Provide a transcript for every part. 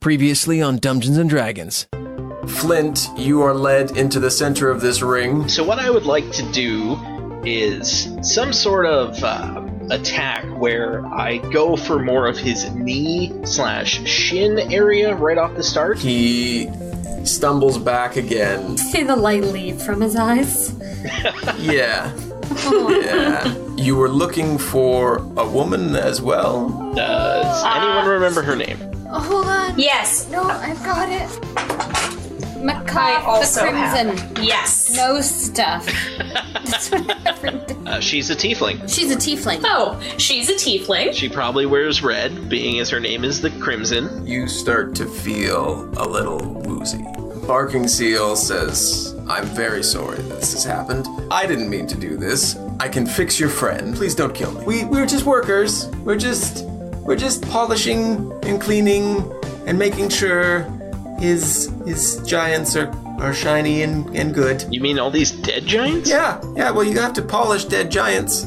Previously on Dumbgeons and Dragons. Flint, you are led into the center of this ring. So what I would like to do is some sort of attack where I go for more of his knee/shin area right off the start. He stumbles back again. See the light leave from his eyes? Yeah. Yeah. You were looking for a woman as well? Does anyone remember her name? Oh, hold on. Yes. No, I've got it. I Maccath the also Crimson. have. Yes. No stuff. That's what I never did. She's a tiefling. She's a tiefling. Oh, she's a tiefling. She probably wears red, being as her name is the Crimson. You start to feel a little woozy. Barking Seal says, I'm very sorry that this has happened. I didn't mean to do this. I can fix your friend. Please don't kill me. We're just workers. We're just polishing and cleaning and making sure his giants are shiny and good. You mean all these dead giants? Yeah, well, you have to polish dead giants.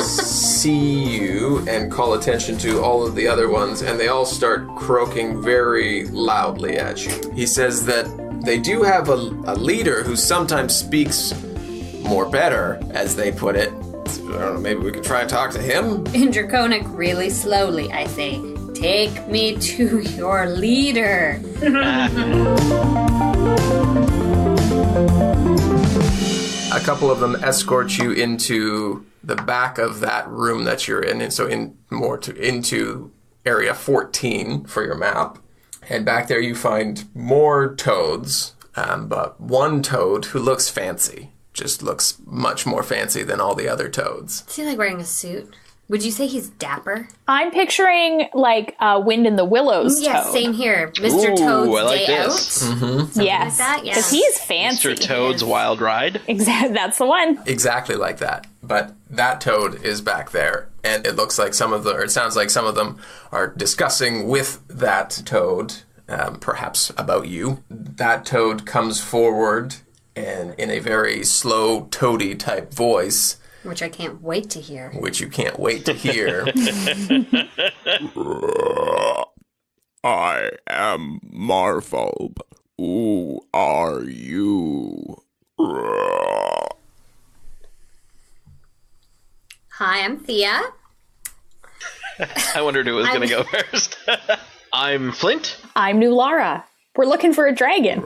See you and call attention to all of the other ones, and they all start croaking very loudly at you. He says that they do have a leader who sometimes speaks more better, as they put it. I don't know, maybe we could try and talk to him? In Draconic, really slowly, I say, take me to your leader. A couple of them escort you into the back of that room that you're in, and so into area 14 for your map. And back there you find more toads, but one toad who looks fancy. Just looks much more fancy than all the other toads. Is he like wearing a suit? Would you say he's dapper? I'm picturing like Wind in the Willows Yes, toad. same here. Mr. Toad's I like Day this. Out. Mm-hmm. Yes, that, yeah. because he's fancy. Mr. Toad's Wild Ride. Exactly, that's the one. Exactly like that. But that toad is back there, and it looks like it sounds like some of them are discussing with that toad, perhaps about you. That toad comes forward, and in a very slow, toady type voice, Which I can't wait to hear. which you can't wait to hear. I am Marfulb. Who are you? Hi, I'm Thia. I wondered who was going to go first. I'm Flint. I'm Nulara. We're looking for a dragon.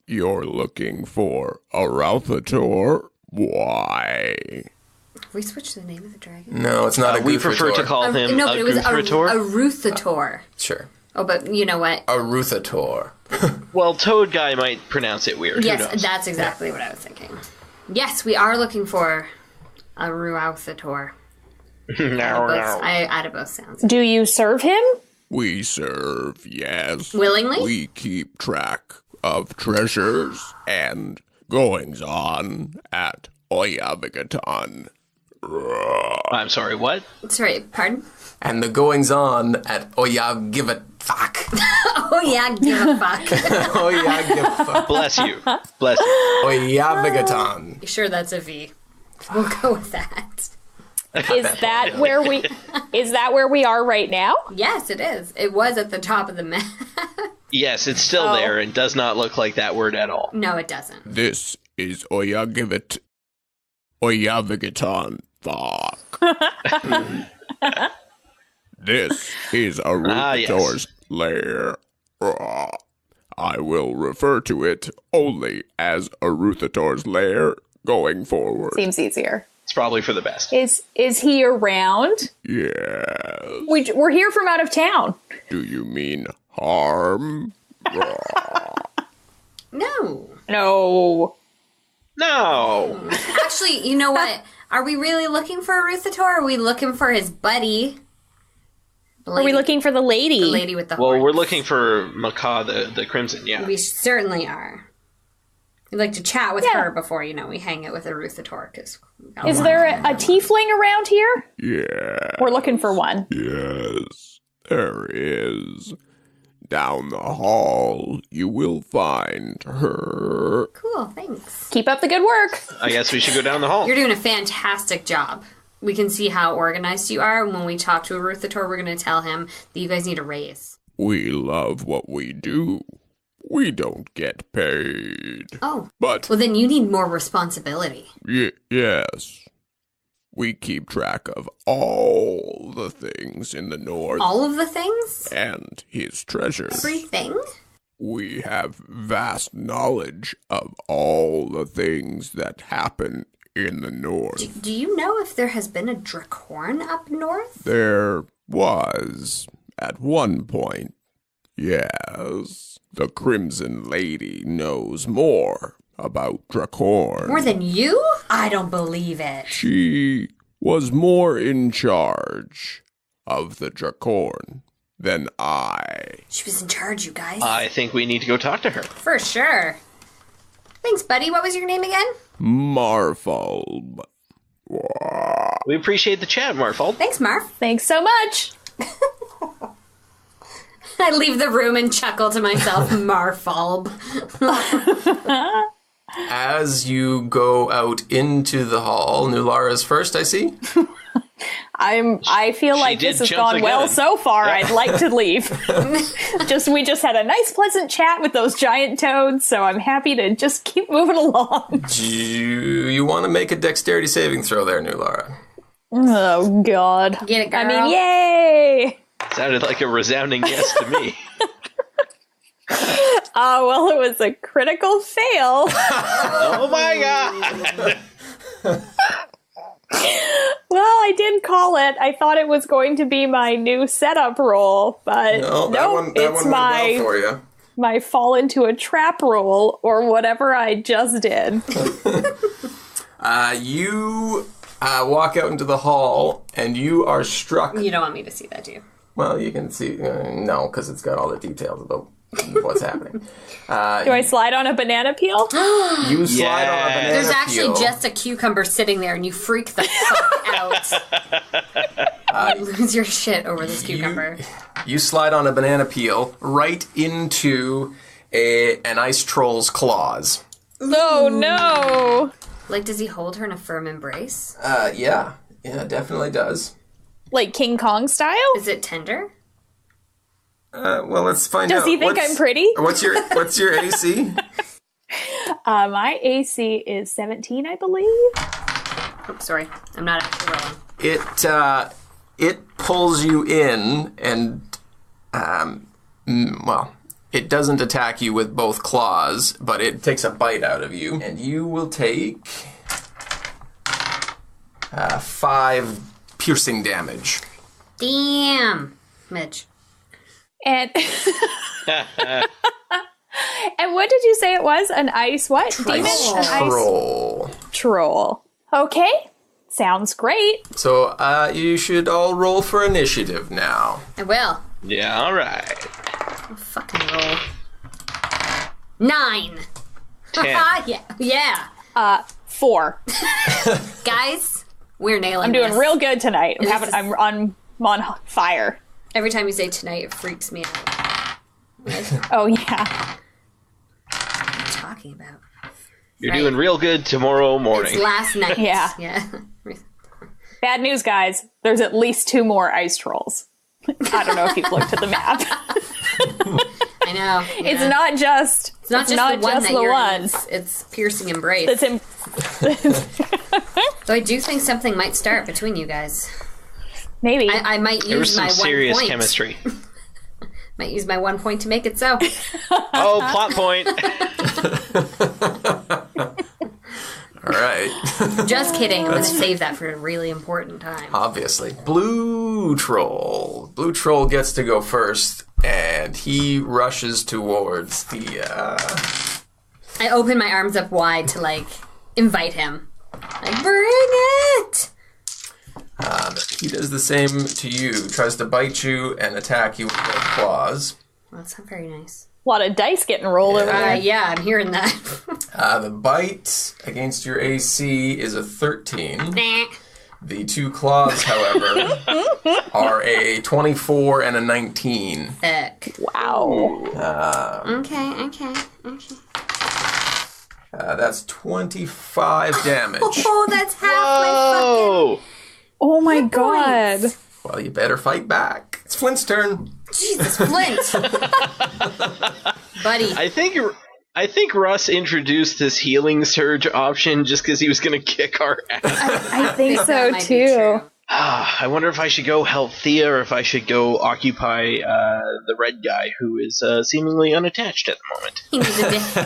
You're looking for a Ralphator? Why? We switched the name of the dragon. No, it's not a We prefer to call him no, a but it was a Goofrator. Ruthator. Sure. Oh, but you know what? A Ruthator. Well, Toad Guy might pronounce it weird. Who Yes, knows? that's exactly what I was thinking. Yes, we are looking for a Ruthator. Out of both sounds. Do you serve him? We serve, yes. Willingly? We keep track of treasures and goings-on at Oyavigaton. I'm sorry, what? Sorry, pardon? And the goings-on at Oyagivatak. Oh, yeah, give a fuck. Oyagivatak. Bless you. Bless you. Oyavigaton. Sure, that's a V. We'll go with that. Is that where we are right now? Yes, it is. It was at the top of the map. Yes, it's still there and does not look like that word at all. No, it doesn't. This is Oyavigaton Thok. This is a Ruthator's lair. I will refer to it only as a Ruthator's lair going forward. Seems easier. It's probably for the best. Is he around? Yes. We're here from out of town. Do you mean harm? No. No. No. Actually, you know what? Are we really looking for a Ruthator? Or are we looking for his buddy? Are we looking for the lady? The lady with the Well, horns. we're looking for Maccath the Crimson, yeah. We certainly are. We'd like to chat with her before, we hang out with a Ruthator. Is there a tiefling around here? Yeah. We're looking for one. Yes, there is. Down the hall, you will find her. Cool, thanks. Keep up the good work. I guess we should go down the hall. You're doing a fantastic job. we can see how organized you are. When we talk to Aruthator, we're going to tell him that you guys need a raise. We love what we do. We don't get paid. Oh. But... Well, then you need more responsibility. Yes. We keep track of all the things in the north. All of the things? And his treasures. Everything? We have vast knowledge of all the things that happen in the north. Do you know if there has been a Draakhorn up north? There was, at one point, yes. The Crimson Lady knows more about Draakhorn. More than you? I don't believe it. She was more in charge of the Draakhorn than I. She was in charge, you guys. I think we need to go talk to her. For sure. Thanks, buddy. What was your name again? Marfulb. We appreciate the chat, Marfulb. Thanks, Marf. Thanks so much. I leave the room and chuckle to myself, Marfulb. As you go out into the hall, Nulara's first, I see. I feel like this has gone well so far. Yeah. I'd like to leave. We just had a nice pleasant chat with those giant toads, so I'm happy to just keep moving along. Do you want to make a dexterity saving throw there, Nulara? Oh God. Get it, girl. I mean, yay! Sounded like a resounding yes to me. Well, it was a critical fail. Oh my God! Well, I did call it. I thought it was going to be my new setup roll, but no, it's my well for you. My fall into a trap roll or whatever I just did. You walk out into the hall, and you are struck. You don't want me to see that, do you? Well, you can see. No, because it's got all the details about what's happening. Do I slide on a banana peel? You slide on a banana There's peel. actually just a cucumber sitting there, and you freak the fuck out. You lose your shit over this cucumber. You slide on a banana peel right into an ice troll's claws. Oh, no. Like, does he hold her in a firm embrace? Yeah, definitely does. Like King Kong style? Is it tender? Well, let's find out. Does he think I'm pretty? What's your AC? My AC is 17, I believe. Oh, sorry. I'm not actually rolling. It pulls you in, and it doesn't attack you with both claws, but it takes a bite out of you, and you will take 5 piercing damage. Damn, Mitch. And and what did you say it was? An ice what? Demon? Ice troll. Troll. Okay. Sounds great. So you should all roll for initiative now. I will. Yeah, all right. I'll fucking roll. 9. 10. Yeah. 4. Guys, we're nailing I'm doing this. real good tonight. I'm on fire. Every time you say tonight, it freaks me out. Oh, yeah. What are you talking about? You're doing real good tomorrow morning. It's last night. Yeah. Bad news, guys. There's at least 2 more ice trolls. I don't know if you've looked at the map. I know. Yeah. It's not just the one that the you're ones. in. It's piercing embrace. So I do think something might start between you guys. Maybe. I might use there was some my serious 1 point. chemistry. Might use my 1 point to make it so. Oh, plot point. All right. Just kidding. I'm going to save that for a really important time. Obviously. Blue Troll. Blue Troll gets to go first, and he rushes towards Thia. I open my arms up wide to, invite him. Bring it! He does the same to you. Tries to bite you and attack you with both claws. Well, that's not very nice. A lot of dice getting rolled over there. Yeah, I'm hearing that. The bite against your AC is a 13. Nah. The 2 claws, however, are a 24 and a 19. Heck. Wow. Okay. That's 25 damage. Oh, that's half Whoa! Oh my god. Well, you better fight back. It's Flint's turn. Jesus, Flint. Buddy. I think Russ introduced this healing surge option just because he was going to kick our ass. I think so too. I wonder if I should go help Thia or if I should go occupy the red guy who is seemingly unattached at the moment.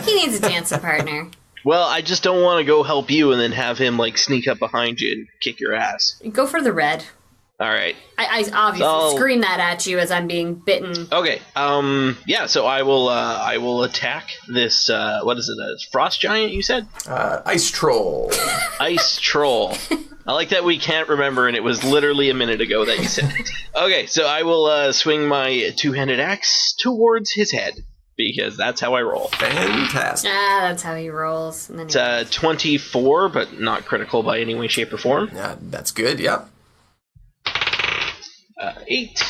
He needs a dancing partner. Well, I just don't want to go help you and then have him like sneak up behind you and kick your ass. Go for the red. All right. I obviously scream that at you as I'm being bitten. Okay. Yeah. So I will attack this. What is it? A frost giant? You said? Ice troll. Ice troll. I like that we can't remember, and it was literally a minute ago that you said it. Okay. So I will swing my two-handed axe towards his head because that's how I roll. Fantastic. That's how he rolls. And then It's 24, but not critical by any way, shape, or form. Yeah, that's good. Yep. 8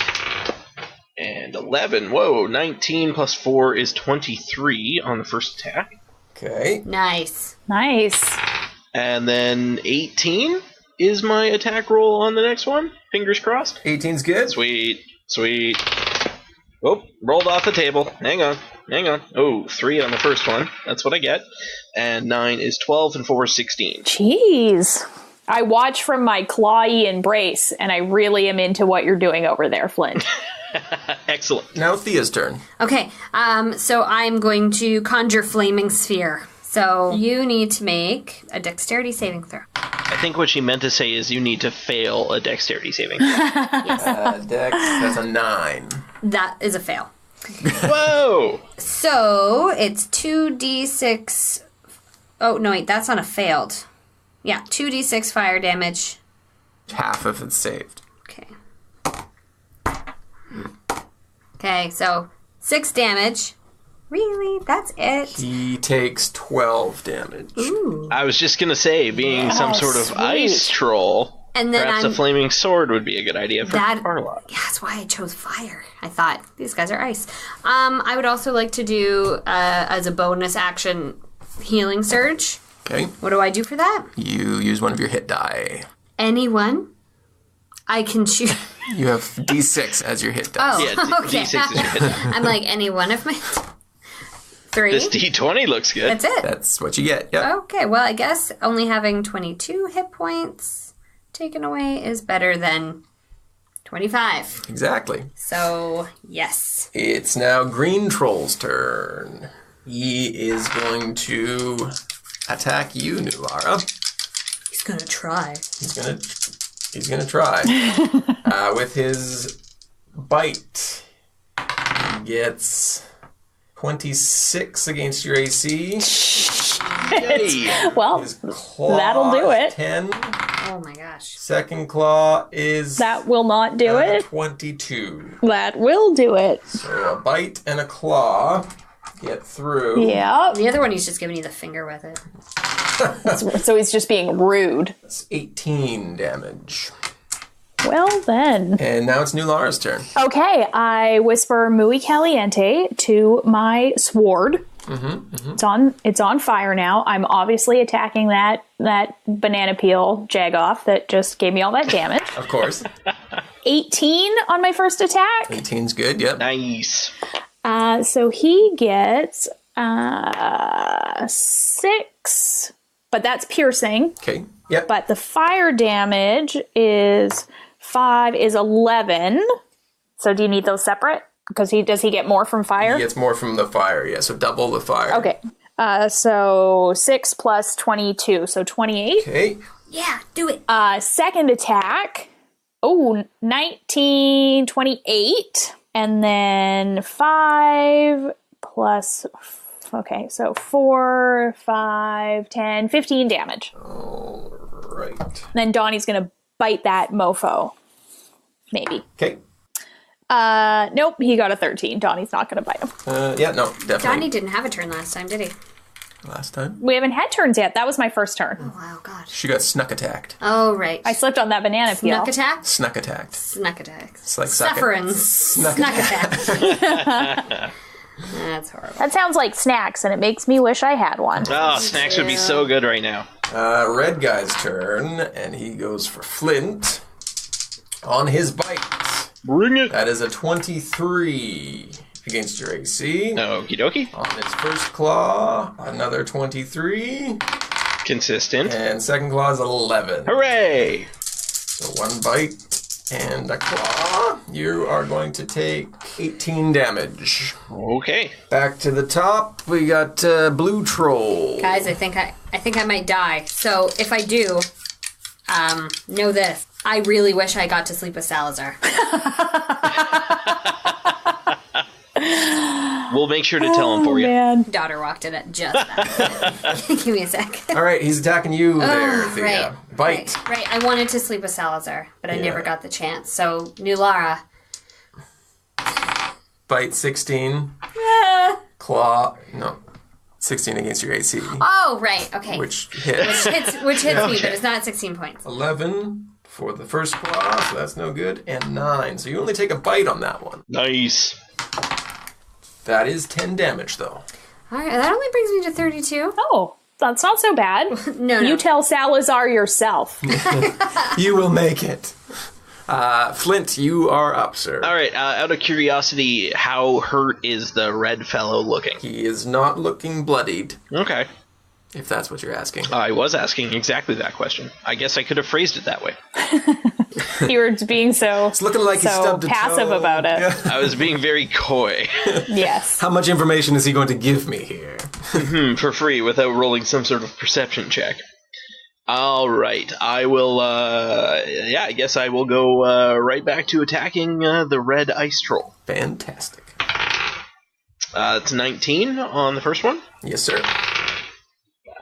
and 11. Whoa, 19 plus 4 is 23 on the first attack. Okay. Nice. And then 18 is my attack roll on the next one. Fingers crossed. 18's good. Sweet. Oh, rolled off the table. Hang on. Oh, 3 on the first one. That's what I get. And 9 is 12 and 4 is 16. Jeez. I watch from my clawy embrace, and I really am into what you're doing over there, Flint. Excellent. Now Thia's turn. Okay, so I'm going to conjure Flaming Sphere. So you need to make a dexterity saving throw. I think what she meant to say is you need to fail a dexterity saving. Dex, that's a 9. That is a fail. Whoa! So it's 2d6... Oh, no, wait, that's not a failed. Yeah, 2d6 fire damage. Half of it's saved. Okay, so 6 damage. Really? That's it? He takes 12 damage. Ooh. I was just going to say, being some sort of ice troll, and then perhaps a flaming sword would be a good idea for Carla. Yeah, that's why I chose fire. I thought, these guys are ice. I would also like to do, as a bonus action, healing surge. Okay. What do I do for that? You use one of your hit die. Anyone? I can choose. You have D6 as your hit die. Oh, Yeah, okay. D6 is your hit die. I'm like, any one of my... 3? This D20 looks good. That's it? That's what you get, yep. Okay, well, I guess only having 22 hit points taken away is better than 25. Exactly. So, yes. It's now Green Troll's turn. He is going to attack you, Nulara. He's gonna try. He's gonna try. With his bite, he gets 26 against your AC. Well, His claw, that'll do it. 10. Oh my gosh. Second claw is That will not do it. 22. That will do it. So a bite and a claw get through. Yeah. The other one, he's just giving you the finger with it. So he's just being rude. That's 18 damage. Well then. And now it's Nulara's turn. Okay, I whisper Muy Caliente to my sword. It's on fire now. I'm obviously attacking that banana peel jagoff that just gave me all that damage. Of course. 18 on my first attack. 18's good, yep. Nice. So he gets 6, but that's piercing. Okay, yep. But the fire damage is 11. So do you need those separate? Because does he get more from fire? He gets more from the fire, yeah, so double the fire. Okay. So 6 plus 22, so 28. Okay. Yeah, do it. Second attack. Oh, 19, 28. And then 5 plus... Okay, so 4, 5, 10, 15 damage. All right. Then Donnie's going to bite that mofo. Maybe. Okay. Nope, he got a 13. Donnie's not going to bite him. Yeah, no, definitely. Donnie didn't have a turn last time, did he? Last time? We haven't had turns yet. That was my first turn. Oh, wow, gosh. She got snuck attacked. Oh, right. I slipped on that banana peel. Snuck attack? Snuck attacked. Snuck attack. It's like suck it. Sufferance. Snuck attack. That's horrible. That sounds like snacks, and it makes me wish I had one. Oh, snacks would be so good right now. Red guy's turn, and he goes for Flint. On his bite. Bring it. That is a 23 against your AC. Okie dokie. On its first claw, another 23. Consistent. And second claw is 11. Hooray! So one bite and a claw. You are going to take 18 damage. Okay. Back to the top, we got Blue Troll. Guys, I think I might die. So if I do, know this. I really wish I got to sleep with Salazar. We'll make sure to tell him for you. Man. Daughter walked in at just that. Give me a sec. All right, he's attacking you there, Thea. Right. Bite. Right. I wanted to sleep with Salazar, but I Yeah. never got the chance. So, Nulara. Bite 16. Claw. No. 16 against your AC. Oh, right. Okay. Which hits. Which hits me, but it's not 16 points. 11 for the first claw, so that's no good. And 9. So you only take a bite on that one. Nice. That is 10 damage, though. All right. That only brings me to 32. Oh, that's not so bad. No. You tell Salazar yourself. You will make it. Flint, you are up, sir. All right. Out of curiosity, how hurt is the red fellow looking? He is not looking bloodied, Okay. if that's what you're asking. I was asking exactly that question. I guess I could have phrased it that way. You were being so, It's looking like he so stubbed a passive toe. about it. Yeah. I was being very coy. Yes. How much information is he going to give me here? For free without rolling some sort of perception check. All right. I will, I guess I will go right back to attacking the red ice troll. Fantastic. It's 19 on the first one. Yes, sir.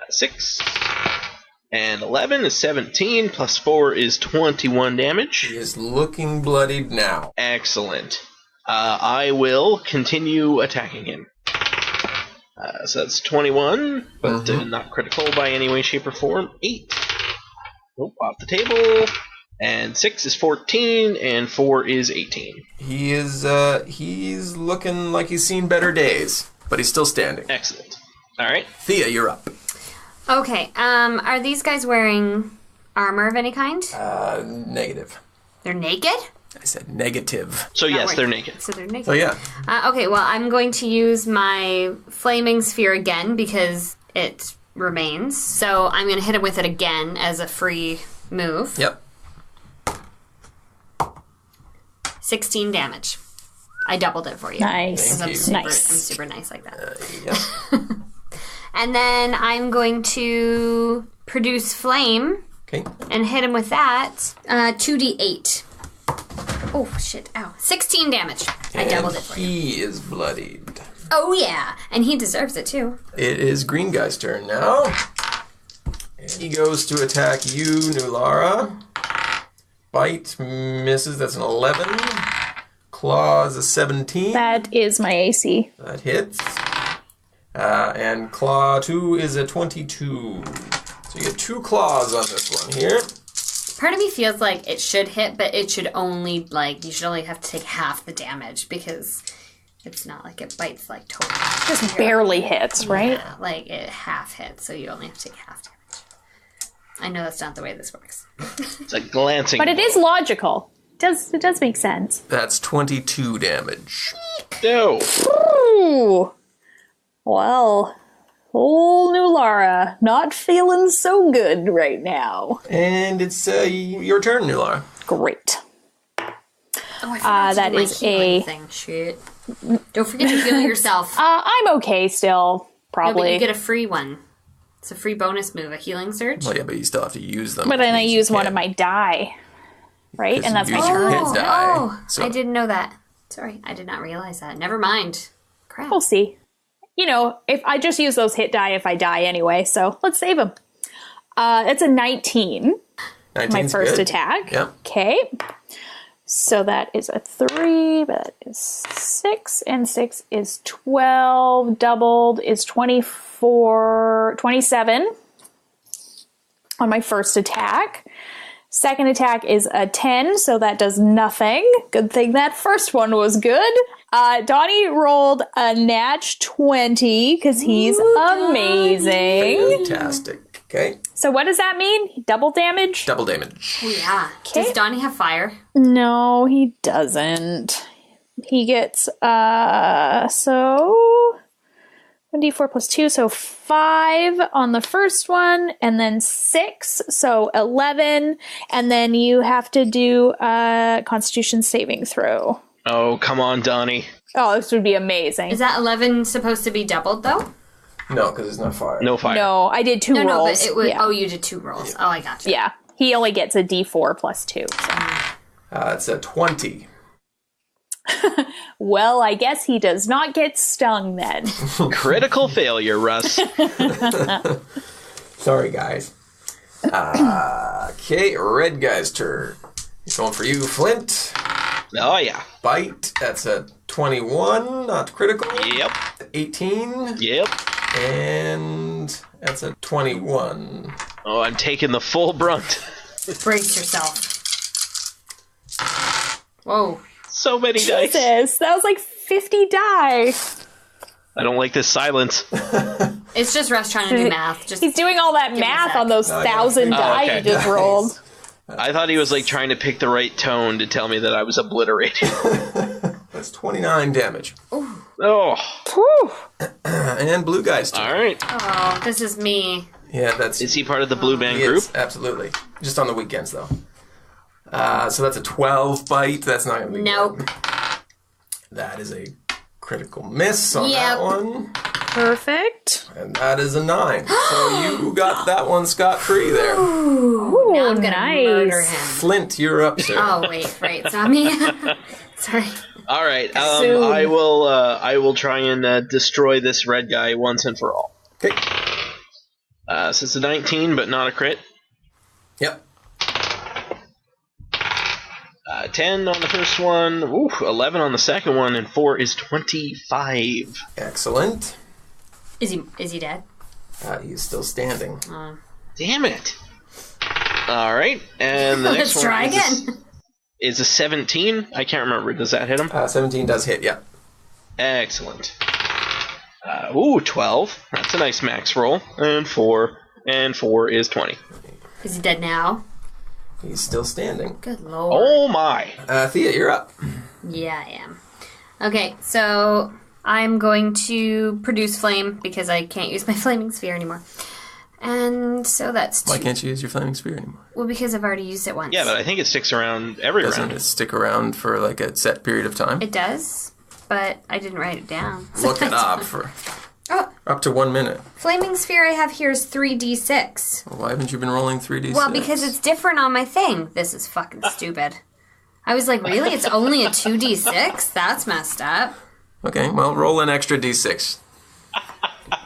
6. And 11 is 17, plus 4 is 21 damage. He is looking bloodied now. Excellent. I will continue attacking him. So that's 21, but not critical by any way, shape, or form. 8. Nope, off the table. And 6 is 14, and 4 is 18. He is, he's looking like he's seen better days, but he's still standing. Excellent. All right. Thea, you're up. Okay. Are these guys wearing armor of any kind? Negative. They're naked? I said negative. So Not yes, wearing- they're naked. So they're naked. Oh, yeah. Okay, well, I'm going to use my flaming sphere again because it remains. So I'm going to hit it with it again as a free move. Yep. 16 damage. I doubled it for you. Nice. Because Thank I'm you. super nice like that. Yep. And then I'm going to produce flame Okay. and hit him with that. 2d8. Oh, shit. Ow. 16 damage. I doubled it for you. He is bloodied. Oh, yeah. And he deserves it, too. It is Green Guy's turn now. And he goes to attack you, Nulara. Bite misses. That's an 11. Claw is a 17. That is my AC. That hits. And Claw 2 is a 22. So you get 2 claws on this one here. Part of me feels like it should hit, but it should only, you should only have to take half the damage because it's not like it bites, totally. Just barely hits, right? Yeah, it half hits, so you only have to take half damage. I know that's not the way this works. It's a glancing. But it is logical. It does make sense. That's 22 damage. No. Ooh. Well, old Nulara, not feeling so good right now. And it's your turn, Nulara. Great. Oh, I forgot to that do my is healing a- thing. Shit. Don't forget to heal yourself. I'm okay still, No, but probably. you get a free one. It's a free bonus move, a healing surge. Well, yeah, but you still have to use them. But then I because you use one can't- of my die, right? Because And that's you my use your turn. hit die. Oh, So I didn't know that. Sorry, I did not realize that. Never mind. Crap. We'll see. If I just use those hit die if I die anyway, so let's save them. It's a 19. 19's My first good. attack. Yep. Okay. So that is a 3, but that is 6, and 6 is 12, doubled is 24, 27 on my first attack. Second attack is a 10, so that does nothing. Good thing that first one was good. Donnie rolled a natch 20, because he's amazing. Fantastic. Okay. So what does that mean? Double damage? Double damage. Oh, yeah. Does Donnie have fire? No, he doesn't. He gets, so 1d4 plus 2, so 5 on the first one, and then 6, so 11, and then you have to do a Constitution saving throw. Oh, come on, Donnie. Oh, this would be amazing. Is that 11 supposed to be doubled, though? No, because it's not fire. No fire. No, I did 2 rolls. No, but it was... Yeah. Oh, you did 2 rolls. Yeah. Oh, I gotcha. Yeah, he only gets a d4 plus 2. So. It's a 20. Well, I guess he does not get stung then. Critical failure, Russ. Sorry, guys. Okay, red guy's turn. He's going for you, Flint. Oh, yeah. Bite. That's a 21, not critical. Yep. 18. Yep. And that's a 21. Oh, I'm taking the full brunt. Brace yourself. Whoa. So many dice. Jesus, that was like 50 die. I don't like this silence. It's just Russ trying to do math. Just He's doing all that me a math sec. on those 1,000 die okay. you just rolled. I thought he was like trying to pick the right tone to tell me that I was obliterated. That's 29 damage. Oh. Whew. And blue guy's turn. All right. Oh, this is me. Yeah, that's... Is he part of the blue band he group? is, absolutely. Just on the weekends, though. So that's a 12 bite. That's not going to be Nope. good. That is a critical miss on that one. Perfect. And that is a 9. So you got that one scot-free there. Ooh, now I'm gonna murder him. Flint, you're up, sir. Oh wait, right, it's not me. Sorry. All right. I will try and destroy this red guy once and for all. Okay. So it's a 19, but not a crit. Yep. 10 on the first one, 11 on the second one, and 4 is 25. Excellent. Is he dead? He's still standing. Damn it! All right, and the next Let's try one again. is a 17. I can't remember. Does that hit him? 17 does hit, yeah. Excellent. 12. That's a nice max roll. And 4 is 20. Is he dead now? He's still standing. Good lord. Oh my! Thea, you're up. Yeah, I am. Okay, so I'm going to produce flame because I can't use my flaming sphere anymore. And so that's Why can't you use your flaming spear anymore? Well, because I've already used it once. Yeah, but I think it sticks around every Doesn't round. it stick around for like a set period of time? It does, but I didn't write it down. Look it up for Oh, up to 1 minute. flaming sphere I have here is 3d6. Why haven't you been rolling 3d6? Well, because it's different on my thing. This is fucking stupid. I was like, really? It's only a 2d6? That's messed up. Okay, well, roll an extra d6.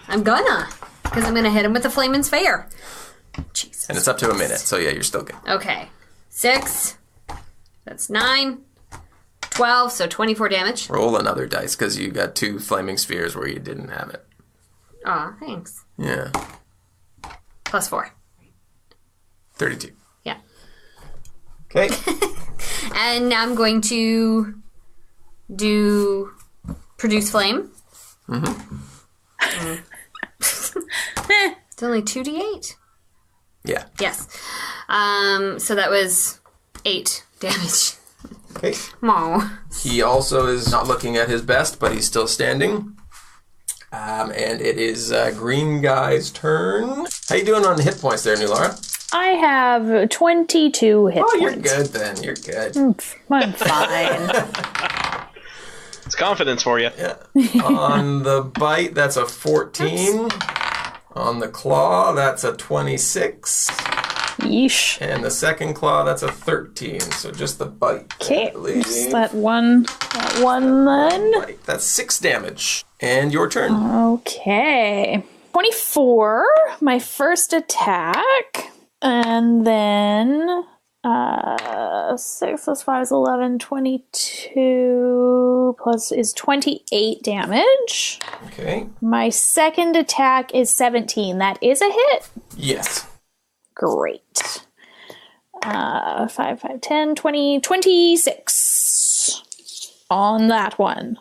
I'm gonna. Because I'm gonna hit him with the flaming sphere. Jesus. And it's up to a minute, so yeah, you're still good. Okay. 6. That's 9. 12, so 24 damage. Roll another dice, because you got 2 flaming spheres where you didn't have it. Aw, thanks. Yeah. Plus 4. 32. Yeah. Okay. And now I'm going to do produce flame. It's only 2d8. Yeah. Yes. So that was 8 damage. Okay. Aw. He also is not looking at his best, but he's still standing. And it is green guy's turn. How you doing on hit points there, Nulara? I have 22 hit points. Oh, you're good then. You're good. I'm fine. It's confidence for you. Yeah. On the bite, that's a 14. Oops. On the claw, that's a 26. Yeesh. And the second claw, that's a 13. So just the bite. Okay, just that one then. Bite. That's 6 damage. And your turn. Okay. 24, my first attack. And then 6 plus 5 is 11, 22 plus is 28 damage. Okay. My second attack is 17. That is a hit. Yes. Great. 5, 10, 20, 26 on that one.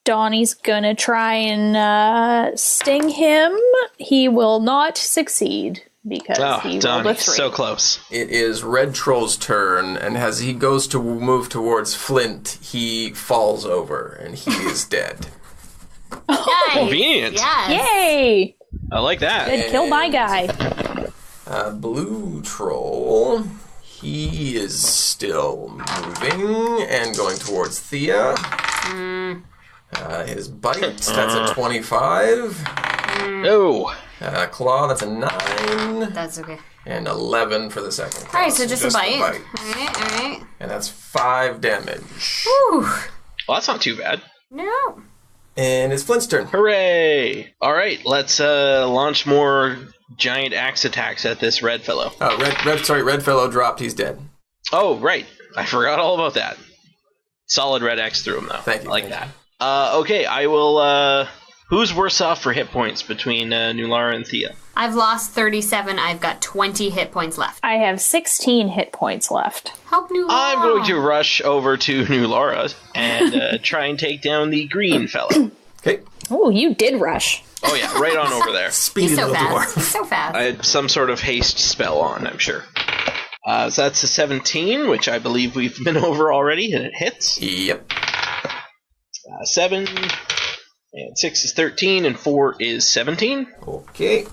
Donnie's gonna try and sting him. He will not succeed. because he rolled a 3. So close. It is Red Troll's turn, and as he goes to move towards Flint, he falls over, and he is dead. Nice. Convenient. Yes. Yay! I like that. Good kill my guy. Blue Troll, he is still moving and going towards Thia. His bite, that's a 25. No. Claw, that's a 9. That's okay. And 11 for the second claw. Alright, so just a bite. The Alright. And that's 5 damage. Whew. Well, that's not too bad. No. And it's Flint's turn. Hooray! All right, let's launch more giant axe attacks at this red fellow. Red fellow dropped. He's dead. Oh, right. I forgot all about that. Solid red axe through him, though. Thank you. I like that. Okay, I will... who's worse off for hit points between Nulara and Thia? I've lost 37. I've got 20 hit points left. I have 16 hit points left. Help Nulara. I'm going to rush over to Nulara and try and take down the green fellow. Okay. Oh, you did rush. Oh, yeah, right on over there. Speedy He's so little fast. dwarf. He's so fast. I had some sort of haste spell on, I'm sure. So that's a 17, which I believe we've been over already, and it hits. Yep. 7, and 6 is 13, and 4 is 17. Okay.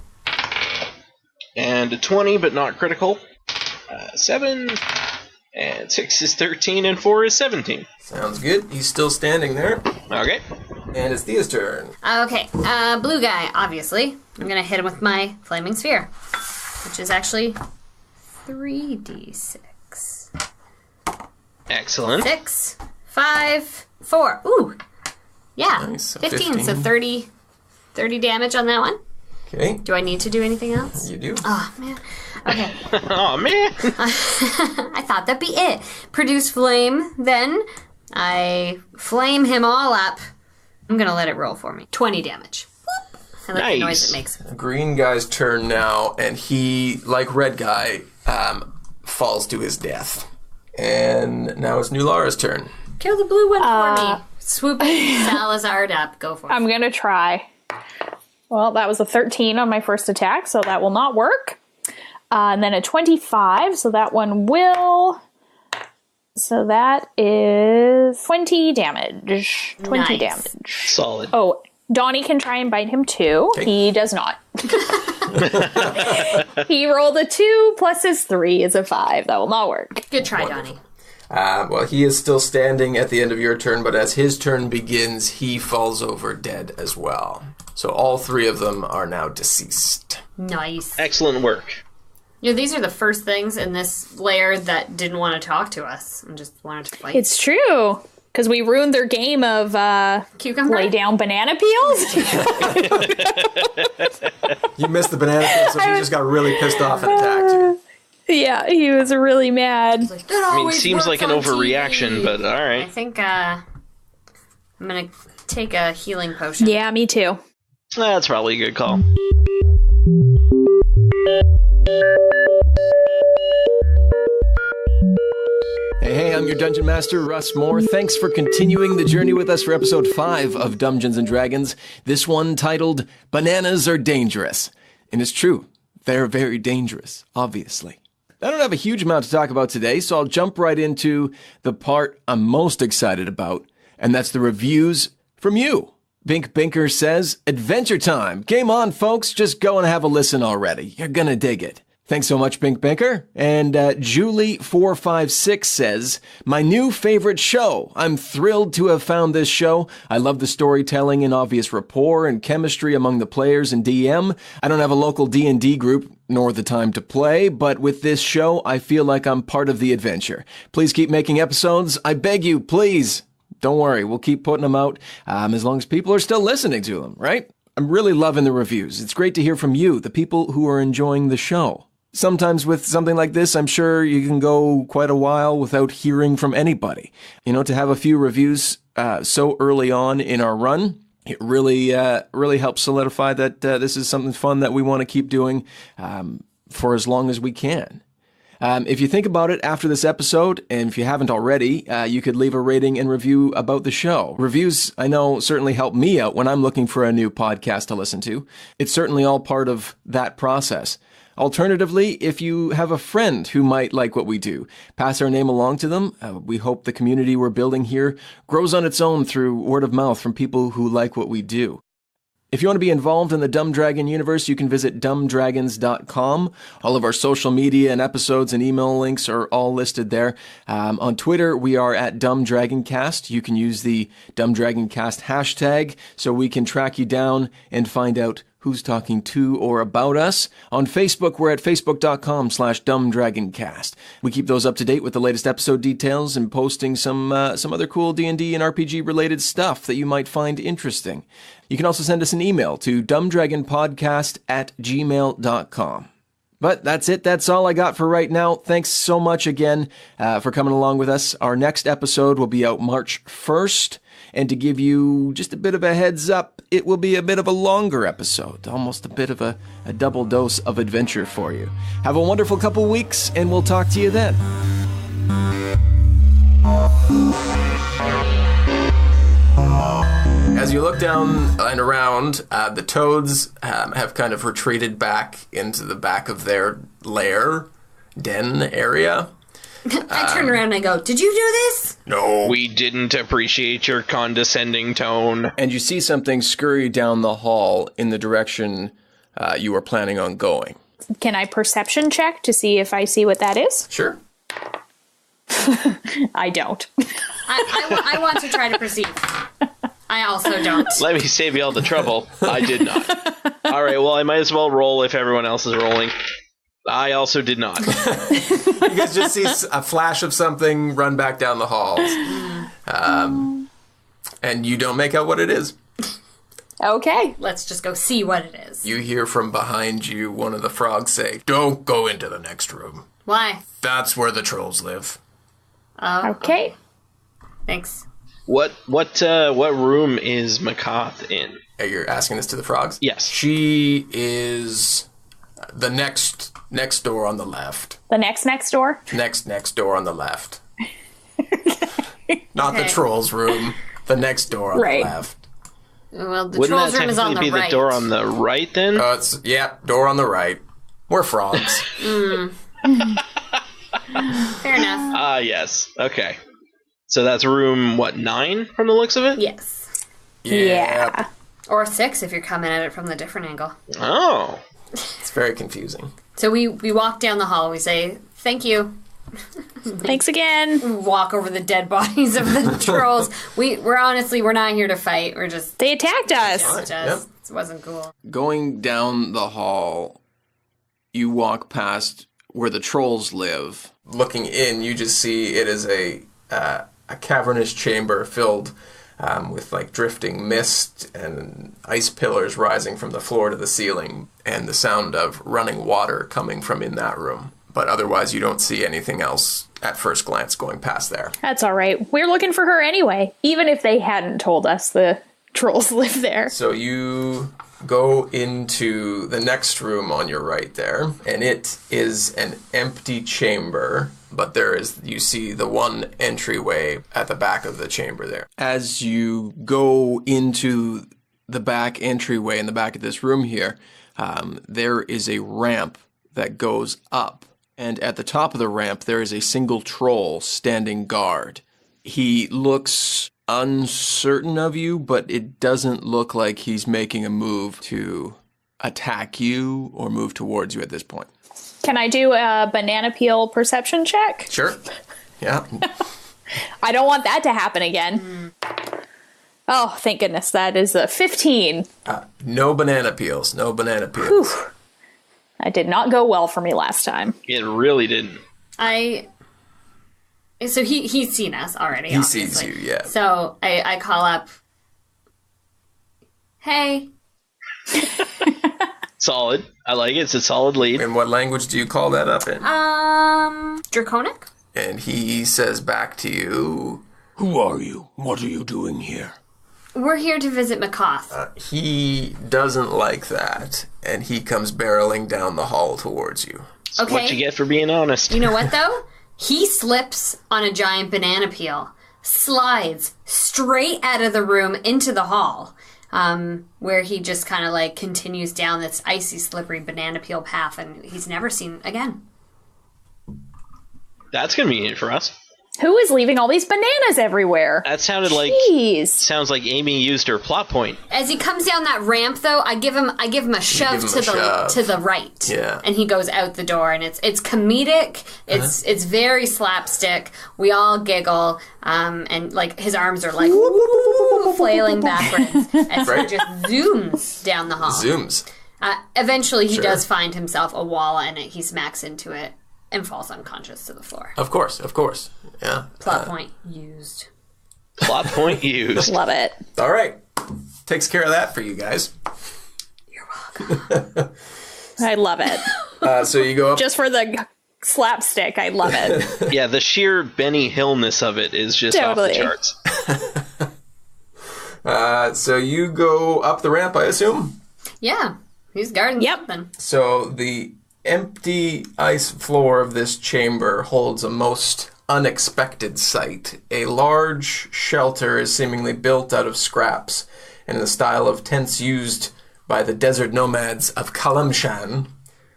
And a 20, but not critical. 7, and 6 is 13, and 4 is 17. Sounds good. He's still standing there. Okay. And it's Thea's turn. Okay, blue guy, obviously. I'm gonna hit him with my flaming sphere, which is actually 3d6. Excellent. 6, 5, 4. Ooh! Yeah, Nice. 15, so 30 damage on that one. Okay. Do I need to do anything else? You do. Oh, man. Okay. Oh, man. I thought that'd be it. Produce flame, then I flame him all up. I'm gonna let it roll for me. 20 damage. I like the noise it makes. Green guy's turn now, and he, like red guy, falls to his death. And now it's Nulara's turn. Kill the blue one for me. Swoop Salazar up. Go for it. I'm gonna try. Well, that was a 13 on my first attack, so that will not work. And then a 25, so that one will. So that is 20 damage. 20 Nice. damage. Solid. Oh, Donnie can try and bite him too. Okay. He does not. He rolled a 2 plus his 3 is a 5. That will not work. Good try, Donnie. Well, he is still standing at the end of your turn, but as his turn begins, he falls over dead as well. So all 3 of them are now deceased. Nice. Excellent work. You know, these are the first things in this lair that didn't want to talk to us and just wanted to fight. It's true. Because we ruined their game of Cucumber? lay down banana peels. You missed the banana peel, so he just got really pissed off and attacked you. Yeah, he was really mad. I mean, seems like an overreaction, but all I right. think I'm going to take a healing potion. Yeah, me too. That's probably a good call. Hey, I'm your Dungeon Master, Russ Moore. Thanks for continuing the journey with us for episode 5 of Dumbgeons Dragons. This one titled, Bananas Are Dangerous. And it's true, they're very dangerous, obviously. I don't have a huge amount to talk about today, so I'll jump right into the part I'm most excited about, and that's the reviews from you. Bink Binker says, Adventure time! Game on, folks! Just go and have a listen already. You're gonna dig it. Thanks so much, Bink Binker. And Julie456 says, my new favorite show. I'm thrilled to have found this show. I love the storytelling and obvious rapport and chemistry among the players and DM. I don't have a local D&D group, nor the time to play, but with this show, I feel like I'm part of the adventure. Please keep making episodes. I beg you, please. Don't worry, we'll keep putting them out as long as people are still listening to them, right? I'm really loving the reviews. It's great to hear from you, the people who are enjoying the show. Sometimes with something like this, I'm sure you can go quite a while without hearing from anybody. You know, to have a few reviews so early on in our run, it really helps solidify that this is something fun that we want to keep doing for as long as we can. If you think about it after this episode, and if you haven't already, you could leave a rating and review about the show. Reviews, I know, certainly help me out when I'm looking for a new podcast to listen to. It's certainly all part of that process. Alternatively, if you have a friend who might like what we do, pass our name along to them. We hope the community we're building here grows on its own through word of mouth from people who like what we do. If you want to be involved in the Dumb Dragon universe, you can visit dumbdragons.com. All of our social media and episodes and email links are all listed there. On Twitter, we are at DumbDragonCast. You can use the DumbDragonCast hashtag so we can track you down and find out who's talking to or about us. On Facebook, we're at facebook.com/dumbdragoncast. We keep those up to date with the latest episode details and posting some other cool D&D and RPG related stuff that you might find interesting. You can also send us an email to dumbdragonpodcast@gmail.com. But that's it. That's all I got for right now. Thanks so much again for coming along with us. Our next episode will be out March 1st. And to give you just a bit of a heads up, it will be a bit of a longer episode, almost a bit of a double dose of adventure for you. Have a wonderful couple weeks, and we'll talk to you then. As you look down and around, the toads have kind of retreated back into the back of their lair, den area. I turn around and I go, "Did you do this?" No. We didn't appreciate your condescending tone. And you see something scurry down the hall in the direction you were planning on going. Can I perception check to see if I see what that is? Sure. I don't. I want to try to perceive. I also don't. Let me save you all the trouble. I did not. All right, well, I might as well roll if everyone else is rolling. I also did not. You guys just see a flash of something run back down the halls. And you don't make out what it is. Okay. Let's just go see what it is. You hear from behind you one of the frogs say, "Don't go into the next room. Why? That's where the trolls live." Okay. Thanks. What room is Maccath in? You're asking this to the frogs? Yes. She is the next door on the left. The next door? Next door on the left. Not the trolls room. The next door on the left. Well, the Wouldn't trolls that room is on the technically be right. the door on the right then? Door on the right. We're frogs. Fair enough. Ah, yes. Okay. So that's room, 9 from the looks of it? Yes. Yeah. Or 6 if you're coming at it from the different angle. Oh. It's very confusing. So we walk down the hall. We say, "Thank you." Thanks again. We walk over the dead bodies of the trolls. We're not here to fight. We're just... They attacked us. It wasn't cool. Going down the hall, you walk past where the trolls live. Looking in, you just see it is a cavernous chamber filled with like drifting mist and ice pillars rising from the floor to the ceiling, and the sound of running water coming from in that room. But otherwise, you don't see anything else at first glance going past there. That's all right. We're looking for her anyway, even if they hadn't told us the trolls live there. So you go into the next room on your right there, and it is an empty chamber, but you see the one entryway at the back of the chamber there. As you go into the back entryway in the back of this room here, there is a ramp that goes up. And at the top of the ramp, there is a single troll standing guard. He looks uncertain of you, but it doesn't look like he's making a move to attack you or move towards you at this point. Can I do a banana peel perception check? Sure. Yeah. I don't want that to happen again. Oh, thank goodness. That is a 15. No banana peels. No banana peels. Whew. That did not go well for me last time. It really didn't. So he's seen us already, He obviously. sees you, yeah. So I call up, "Hey." Solid. I like it. It's a solid lead. In what language do you call that up in? Draconic? And he says back to you, "Who are you? What are you doing here?" We're here to visit Maccath. He doesn't like that, and he comes barreling down the hall towards you. Okay. What you get for being honest. You know what, though? He slips on a giant banana peel, slides straight out of the room into the hall, where he just kind of like continues down this icy, slippery banana peel path, and he's never seen again. That's convenient for us. Who is leaving all these bananas everywhere? That sounded like sounds like Amy used her plot point. As he comes down that ramp, though, I give him a shove to the right. Yeah. And he goes out the door, and it's comedic. It's very slapstick. We all giggle, and like his arms are like flailing backwards as he just zooms down the hall. Eventually, he does find himself a wall, and he smacks into it and falls unconscious to the floor. Of course. Yeah. Plot point used. Plot point used. Love it. All right. Takes care of that for you guys. You're welcome. I love it. So you go up. Just for the slapstick, I love it. Yeah, the sheer Benny Hill-ness of it is just off the charts. So you go up the ramp, I assume? Yeah. He's guarding something. So the empty ice floor of this chamber holds a most unexpected sight. A large shelter is seemingly built out of scraps in the style of tents used by the desert nomads of Kalamshan,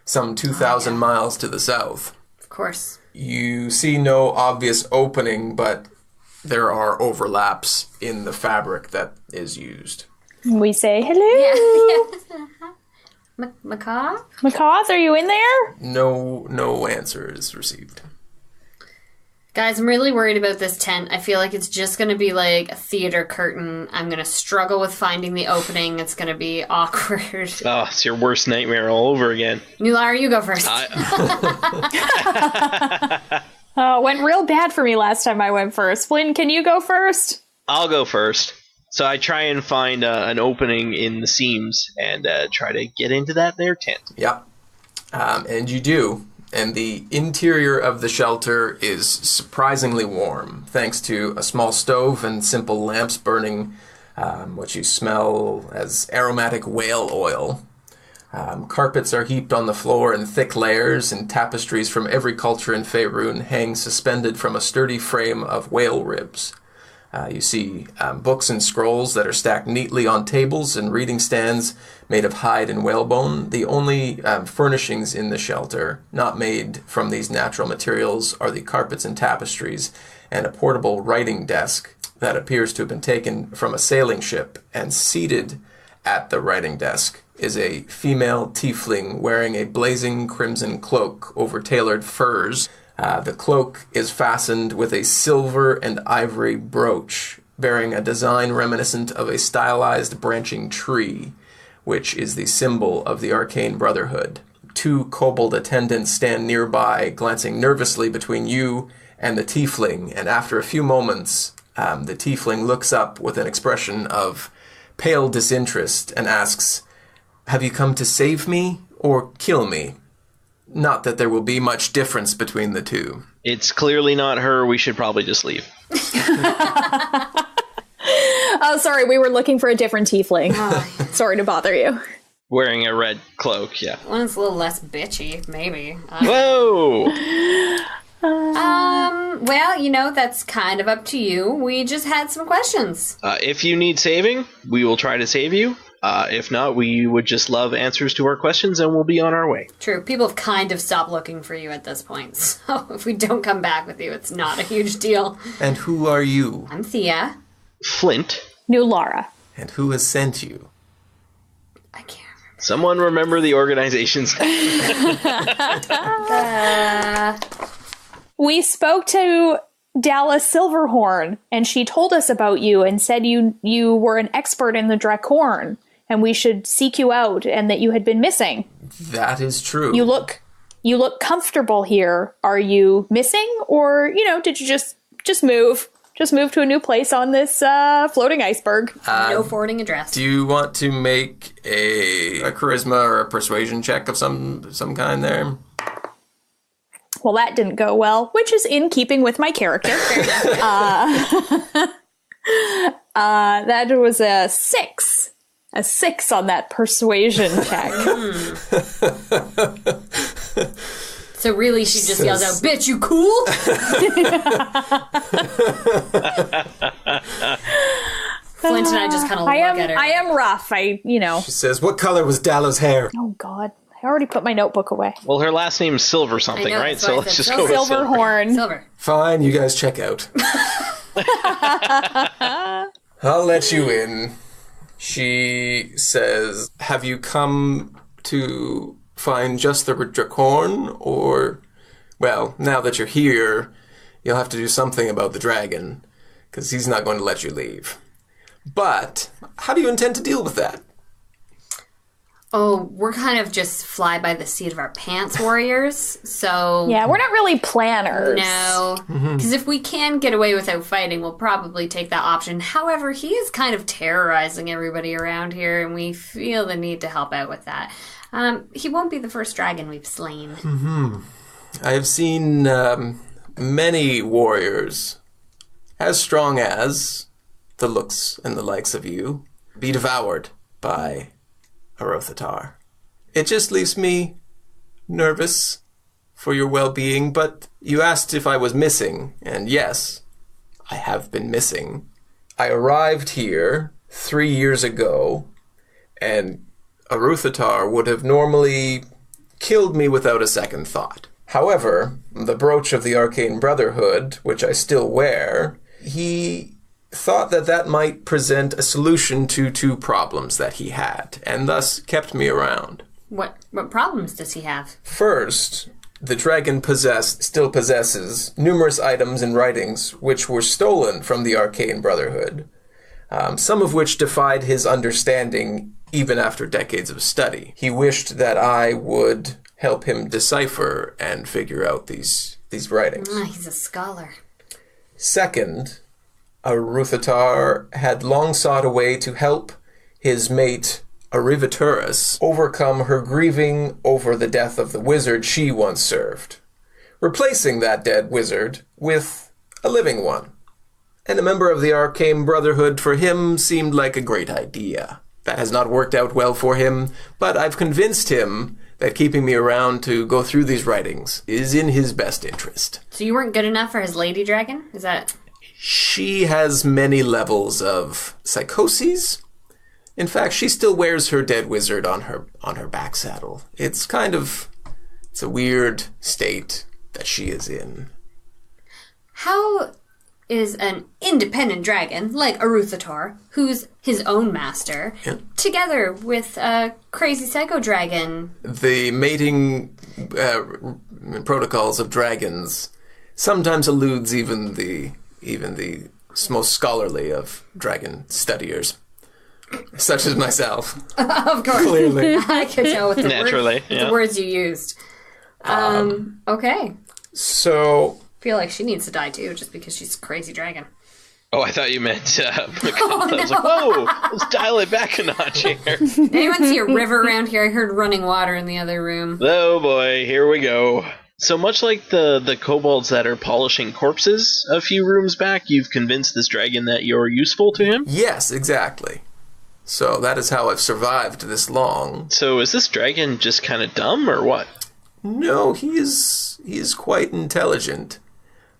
some 2,000 miles to the south. Of course. You see no obvious opening, but there are overlaps in the fabric that is used. We say hello. Yeah. Maccath? Maccath, are you in there? No answer is received. Guys, I'm really worried about this tent. I feel like it's just going to be like a theater curtain. I'm going to struggle with finding the opening. It's going to be awkward. Oh, it's your worst nightmare all over again. Nulara, you go first. Oh, it went real bad for me last time I went first. Flynn, can you go first? I'll go first. So I try and find an opening in the seams and try to get into that there tent. Yep. And you do. And the interior of the shelter is surprisingly warm, thanks to a small stove and simple lamps burning what you smell as aromatic whale oil. Carpets are heaped on the floor in thick layers, and tapestries from every culture in Faerun hang suspended from a sturdy frame of whale ribs. You see books and scrolls that are stacked neatly on tables and reading stands made of hide and whalebone. The only furnishings in the shelter not made from these natural materials are the carpets and tapestries and a portable writing desk that appears to have been taken from a sailing ship. And seated at the writing desk is a female tiefling wearing a blazing crimson cloak over tailored furs. The cloak is fastened with a silver and ivory brooch, bearing a design reminiscent of a stylized branching tree, which is the symbol of the Arcane Brotherhood. 2 kobold attendants stand nearby, glancing nervously between you and the tiefling, and after a few moments, the tiefling looks up with an expression of pale disinterest and asks, "Have you come to save me or kill me? Not that there will be much difference between the two." It's clearly not her. We should probably just leave. Oh, sorry. We were looking for a different tiefling. Sorry to bother you. Wearing a red cloak, yeah. One's a little less bitchy, maybe. Whoa! Well, that's kind of up to you. We just had some questions. If you need saving, we will try to save you. If not, we would just love answers to our questions, and we'll be on our way. True. People have kind of stopped looking for you at this point, so if we don't come back with you, it's not a huge deal. And who are you? I'm Thia. Flint. Nulara. And who has sent you? I can't remember. Someone remember the organization's name. We spoke to Dallas Silverhorn, and she told us about you and said you were an expert in the Draakhorn, and we should seek you out, and that you had been missing. That is true. You look comfortable here. Are you missing, or did you just move? Just move to a new place on this floating iceberg. No forwarding address. Do you want to make a charisma or a persuasion check of some kind there? Well, that didn't go well, which is in keeping with my character. That was a 6. A 6 on that persuasion check. So really, she just yells out, "Bitch, you cool?" Flint and I just kind of look at her. I am rough. She says, "What color was Dallow's hair?" Oh, God. I already put my notebook away. Well, her last name's Silver something, right? So let's just go with Silverhorn. Silver. Fine, you guys check out. I'll let you in. She says, "Have you come to find just the Draakhorn, or, well, now that you're here, you'll have to do something about the dragon, because he's not going to let you leave. But how do you intend to deal with that?" Oh, we're kind of just fly by the seat of our pants warriors, so... Yeah, we're not really planners. No, because if we can get away without fighting, we'll probably take that option. However, he is kind of terrorizing everybody around here, and we feel the need to help out with that. He won't be the first dragon we've slain. I have seen many warriors as strong as the looks and the likes of you be devoured by Arothatar. It just leaves me nervous for your well-being, but you asked if I was missing, and yes, I have been missing. I arrived here 3 years ago, and Arothatar would have normally killed me without a second thought. However, the brooch of the Arcane Brotherhood, which I still wear, he thought that might present a solution to 2 problems that he had, and thus kept me around. What problems does he have? First, the dragon still possesses numerous items and writings which were stolen from the Arcane Brotherhood, some of which defied his understanding even after decades of study. He wished that I would help him decipher and figure out these writings. He's a scholar. Second, Arothatar had long sought a way to help his mate, Arivaturus, overcome her grieving over the death of the wizard she once served, replacing that dead wizard with a living one. And a member of the Arcane Brotherhood for him seemed like a great idea. That has not worked out well for him, but I've convinced him that keeping me around to go through these writings is in his best interest. So you weren't good enough for his lady dragon? Is that... She has many levels of psychoses. In fact, she still wears her dead wizard on her back saddle. It's a weird state that she is in. How is an independent dragon like Arothatar, who's his own master, together with a crazy psycho dragon? The mating protocols of dragons sometimes eludes even the most scholarly of dragon studiers, such as myself. Of course. Clearly. I could tell with Naturally, the words you used. Okay. So... I feel like she needs to die too, just because she's a crazy dragon. Oh, I thought you meant Maccath. I was like, whoa, let's dial it back a notch here. Anyone see a river around here? I heard running water in the other room. Oh boy, here we go. So much like the kobolds that are polishing corpses a few rooms back, you've convinced this dragon that you're useful to him? Yes, exactly. So that is how I've survived this long. So is this dragon just kind of dumb, or what? No, he is quite intelligent.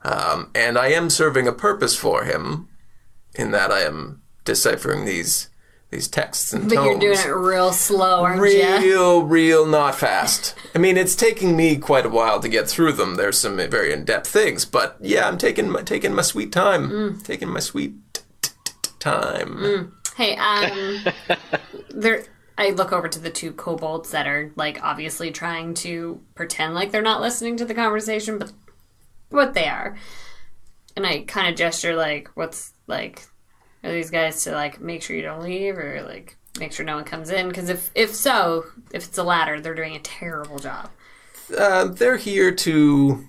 And I am serving a purpose for him, in that I am deciphering these texts and tomes. But you're doing it real slow, aren't you? Real not fast. I mean, it's taking me quite a while to get through them. There's some very in-depth things, but yeah, I'm taking my sweet time. Taking my sweet time. Hey, I look over to the 2 kobolds that are, like, obviously trying to pretend like they're not listening to the conversation, but what they are. And I kind of gesture, like, what's, like, are these guys to, like, make sure you don't leave, or, like, make sure no one comes in? Because if it's the latter, they're doing a terrible job. They're here to,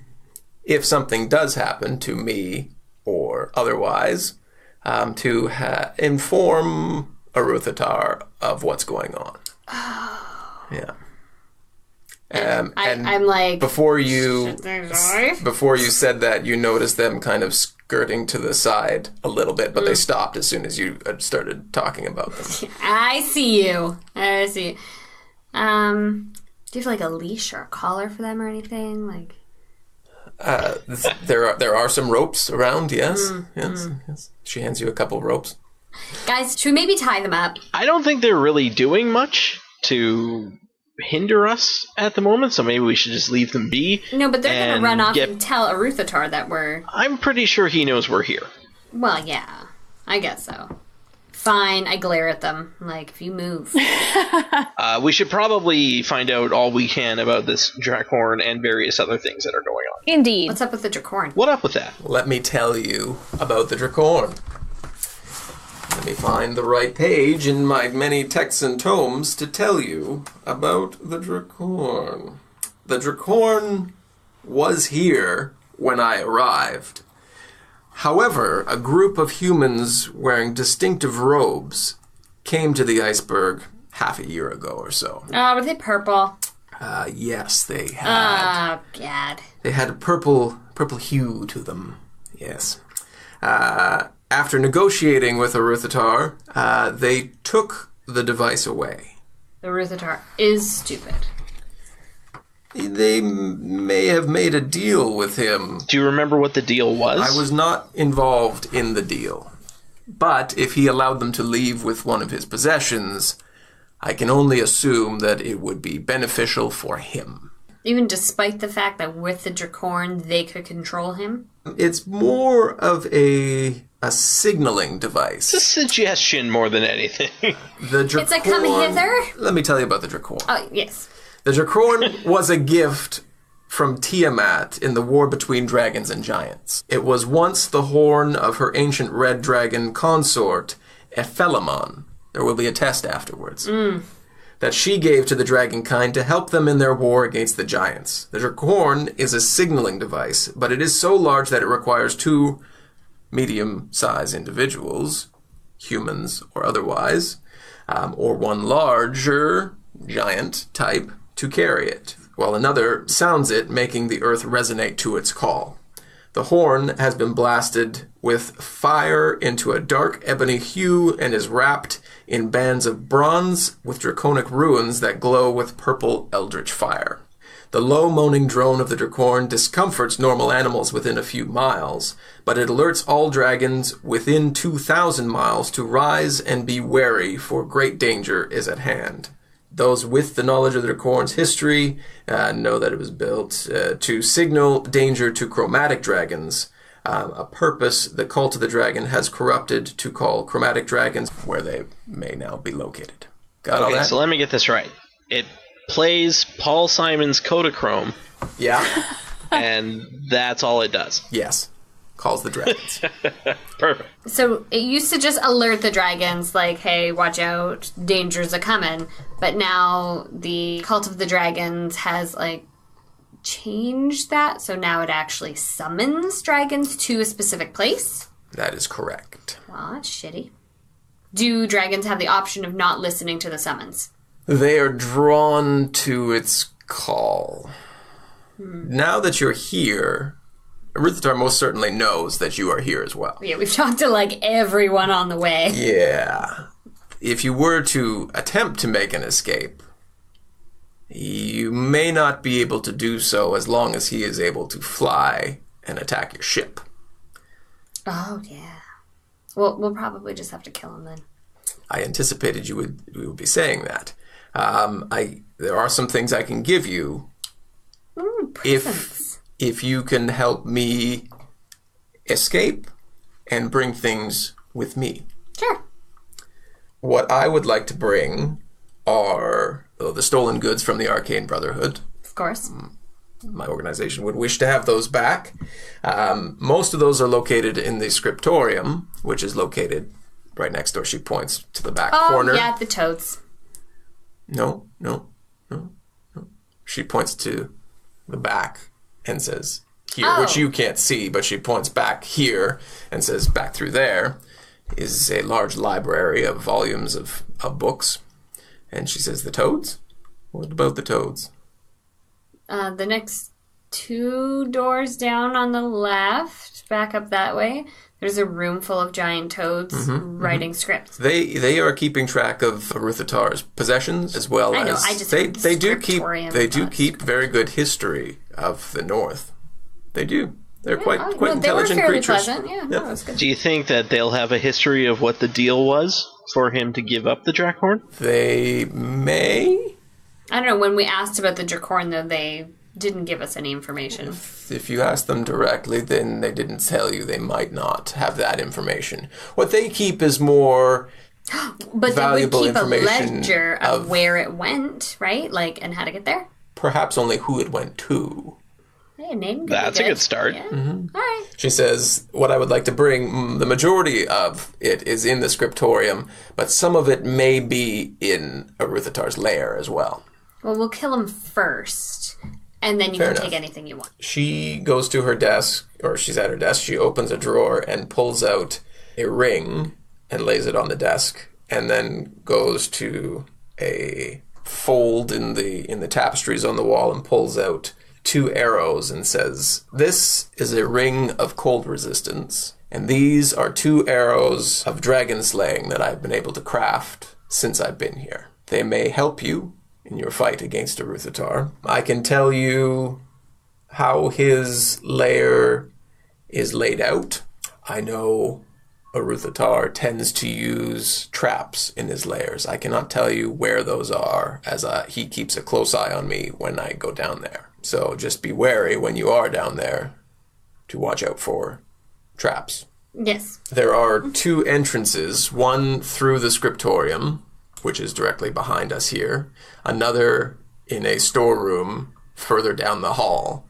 if something does happen to me or otherwise, to inform Arothatar of what's going on. Oh. Yeah. I'm like, before you said that, you noticed them kind of skirting to the side a little bit, but they stopped as soon as you started talking about them. I see you. Do you have like a leash or a collar for them or anything? Like, there are some ropes around. Yes, yes. She hands you a couple ropes. Guys, should we maybe tie them up? I don't think they're really doing much to hinder us at the moment, so maybe we should just leave them be. No, but they're going to run off and tell Aruthatar that we're... I'm pretty sure he knows we're here. Well, yeah. I guess so. Fine, I glare at them. Like, if you move. We should probably find out all we can about this Draakhorn and various other things that are going on. Indeed. What's up with the Draakhorn? What up with that? Let me tell you about the Draakhorn. Let me find the right page in my many texts and tomes to tell you about the Draakhorn. The Draakhorn was here when I arrived. However, a group of humans wearing distinctive robes came to the iceberg half a year ago or so. Were they purple? Yes, they had. God. They had a purple hue to them. Yes. After negotiating with Aruthatar, they took the device away. Aruthatar is stupid. They may have made a deal with him. Do you remember what the deal was? I was not involved in the deal. But if he allowed them to leave with one of his possessions, I can only assume that it would be beneficial for him. Even despite the fact that with the Draakhorn, they could control him? It's more of a signaling device. It's a suggestion more than anything. The Draakhorn... It's a come hither? Let me tell you about the Draakhorn. Oh, yes. The Draakhorn was a gift from Tiamat in the war between dragons and giants. It was once the horn of her ancient red dragon consort, Ephelamon. There will be a test afterwards. That she gave to the dragonkind to help them in their war against the giants. The Draakhorn is a signaling device, but it is so large that it requires 2 medium-sized individuals, humans or otherwise, or one larger giant type, to carry it, while another sounds it, making the earth resonate to its call. The horn has been blasted with fire into a dark ebony hue and is wrapped in bands of bronze with draconic runes that glow with purple eldritch fire. The low moaning drone of the Draakhorn discomforts normal animals within a few miles, but it alerts all dragons within 2,000 miles to rise and be wary, for great danger is at hand. Those with the knowledge of the Draakhorn's history know that it was built to signal danger to chromatic dragons, a purpose the cult of the dragon has corrupted to call chromatic dragons where they may now be located. Got all that? Okay, so let me get this right. It plays Paul Simon's Kodachrome. Yeah. And that's all it does. Yes. Calls the dragons. Perfect. So it used to just alert the dragons, like, hey, watch out, dangers are coming. But now the Cult of the Dragons has, like, changed that. So now it actually summons dragons to a specific place. That is correct. Well, that's shitty. Do dragons have the option of not listening to the summons? They are drawn to its call. Now that you're here, Aruthatar most certainly knows that you are here as well. Yeah, we've talked to, like, everyone on the way. Yeah. If you were to attempt to make an escape, you may not be able to do so as long as he is able to fly and attack your ship. Oh, yeah. Well, we'll probably just have to kill him then. I anticipated you would be saying that. There are some things I can give you if you can help me escape and bring things with me. Sure. What I would like to bring are the stolen goods from the Arcane Brotherhood. Of course. My organization would wish to have those back. Most of those are located in the scriptorium, which is located right next door. She points to the back corner. Oh, yeah, the toads. No. She points to the back and says, here, which you can't see, but she points back here and says, back through there is a large library of volumes of books. And she says, the toads? What about the toads? The next 2 doors down on the left, back up that way, there's a room full of giant toads writing scripts. They are keeping track of Aruthatar's possessions as well as they do keep very good history of the North. They do. They're quite they intelligent were fairly creatures. Pleasant. Yeah, no, that's good. Do you think that they'll have a history of what the deal was for him to give up the Draakhorn? They may. I don't know. When we asked about the Draakhorn, though, they didn't give us any information. If you ask them directly, then they didn't tell you. They might not have that information. What they keep is more but valuable they would keep a information ledger of where it went, right? Like, and how to get there. Perhaps only who it went to. Hey, a name. That's a good start. Yeah. All right. She says, what I would like to bring, the majority of it is in the scriptorium, but some of it may be in Aruthatar's lair as well. Well, we'll kill him first, and then you can take anything you want. She goes to her desk, or she's at her desk, she opens a drawer and pulls out a ring and lays it on the desk, and then goes to a fold in the tapestries on the wall and pulls out 2 arrows and says, "This is a ring of cold resistance, and these are 2 arrows of dragon slaying that I've been able to craft since I've been here. They may help you in your fight against Aruthatar. I can tell you how his lair is laid out. I know Aruthatar tends to use traps in his lairs. I cannot tell you where those are, as he keeps a close eye on me when I go down there. So just be wary when you are down there to watch out for traps." Yes. There are 2 entrances, one through the scriptorium, which is directly behind us here, another in a storeroom further down the hall,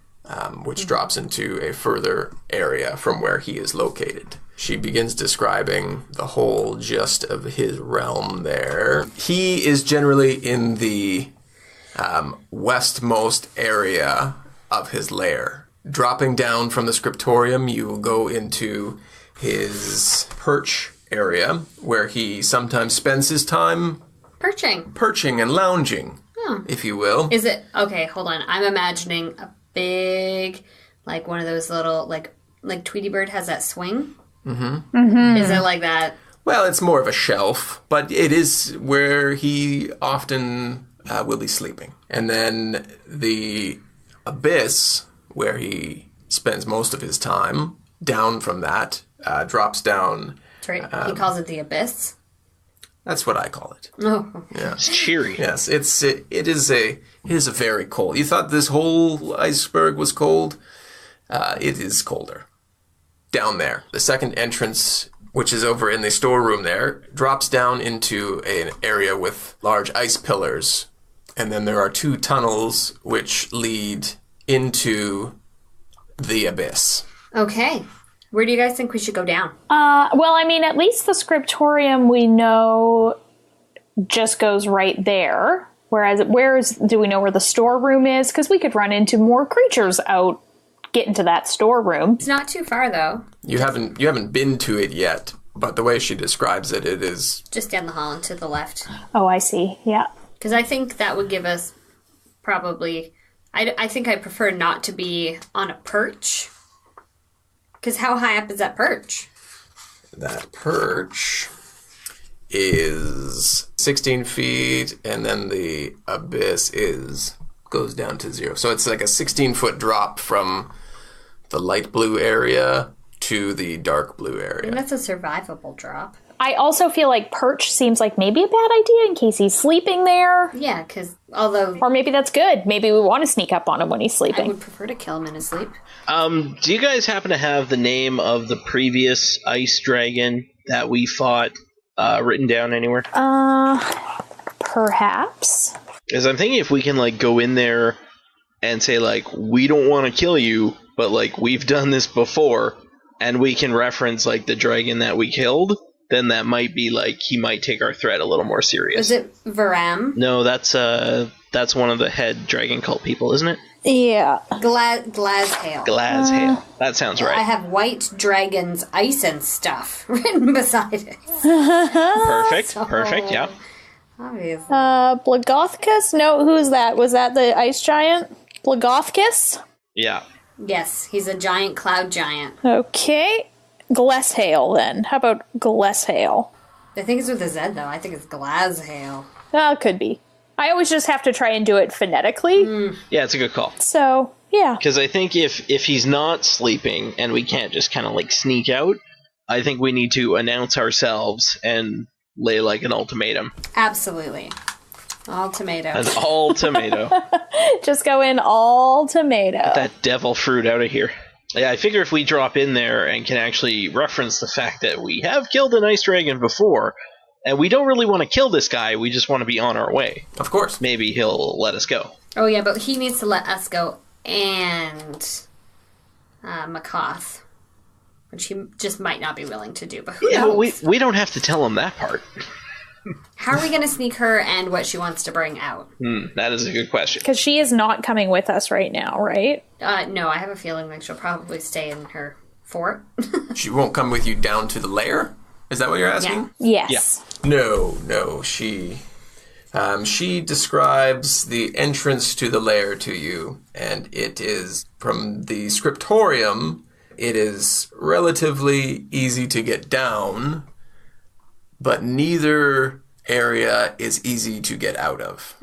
which drops into a further area from where he is located. She begins describing the whole gist of his realm there. He is generally in the westmost area of his lair. Dropping down from the scriptorium, you will go into his perch area, where he sometimes spends his time perching and lounging, if you will. Is it okay? Hold on, I'm imagining a big, like one of those little, like Tweety Bird has that swing. Is it like that? Well, it's more of a shelf, but it is where he often will be sleeping. And then the abyss, where he spends most of his time, down from that, drops down. That's right. He calls it the abyss. That's what I call it. Oh, yeah. It's cheery. Yes, it is a very cold. You thought this whole iceberg was cold? It is colder. Down there. The second entrance, which is over in the storeroom there, drops down into an area with large ice pillars. And then there are 2 tunnels which lead into the abyss. Okay. Where do you guys think we should go down? Well, I mean, at least the scriptorium we know just goes right there. Whereas, do we know where the storeroom is? Because we could run into more creatures out, get into that storeroom. It's not too far, though. You haven't been to it yet, but the way she describes it, it is just down the hall and to the left. Oh, I see. Yeah. Because I think that would give us probably... I think I prefer not to be on a perch. Because how high up is that perch? That perch is 16 feet, and then the abyss goes down to 0. So it's like a 16-foot drop from the light blue area to the dark blue area. I think that's a survivable drop. I also feel like perch seems like maybe a bad idea in case he's sleeping there. Yeah, because although... Or maybe that's good. Maybe we want to sneak up on him when he's I sleeping. would prefer to kill him in his sleep. Do you guys happen to have the name of the previous ice dragon that we fought written down anywhere? Perhaps. Because I'm thinking if we can, like, go in there and say, like, we don't want to kill you, but, like, we've done this before, and we can reference, like, the dragon that we killed, then that might be, like, he might take our threat a little more serious. Is it Varam? No, that's one of the head dragon cult people, isn't it? Yeah. Glazhail. Glazhail. That sounds right. I have White Dragon's Ice and Stuff written beside it. Perfect, yeah. Obviously. Blagothkus? No, who's that? Was that the ice giant? Blagothkus? Yeah. Yes, he's a giant cloud giant. Okay. Glazhail, then. How about Glazhail? I think it's with a Z, though. I think it's Glazhail. Could be. I always just have to try and do it phonetically. Yeah, it's a good call. So, Yeah. Because I think if he's not sleeping and we can't just kind of like sneak out, I think we need to announce ourselves and lay like an ultimatum. Absolutely. All tomato. An all tomato. Just go in all tomato. Get that devil fruit out of here. Yeah, I figure if we drop in there and can actually reference the fact that we have killed an ice dragon before, and we don't really want to kill this guy, we just want to be on our way. Of course. Maybe he'll let us go. Oh, yeah, but he needs to let us go and Maccath, which he just might not be willing to do, but who knows? But we don't have to tell him that part. How are we going to sneak her and what she wants to bring out? That is a good question. Because she is not coming with us right now, right? No, I have a feeling like she'll probably stay in her fort. She won't come with you down to the lair? Is that what you're asking? Yeah. Yes. Yeah. No. She describes the entrance to the lair to you, and it is from the scriptorium. It is relatively easy to get down, but neither area is easy to get out of.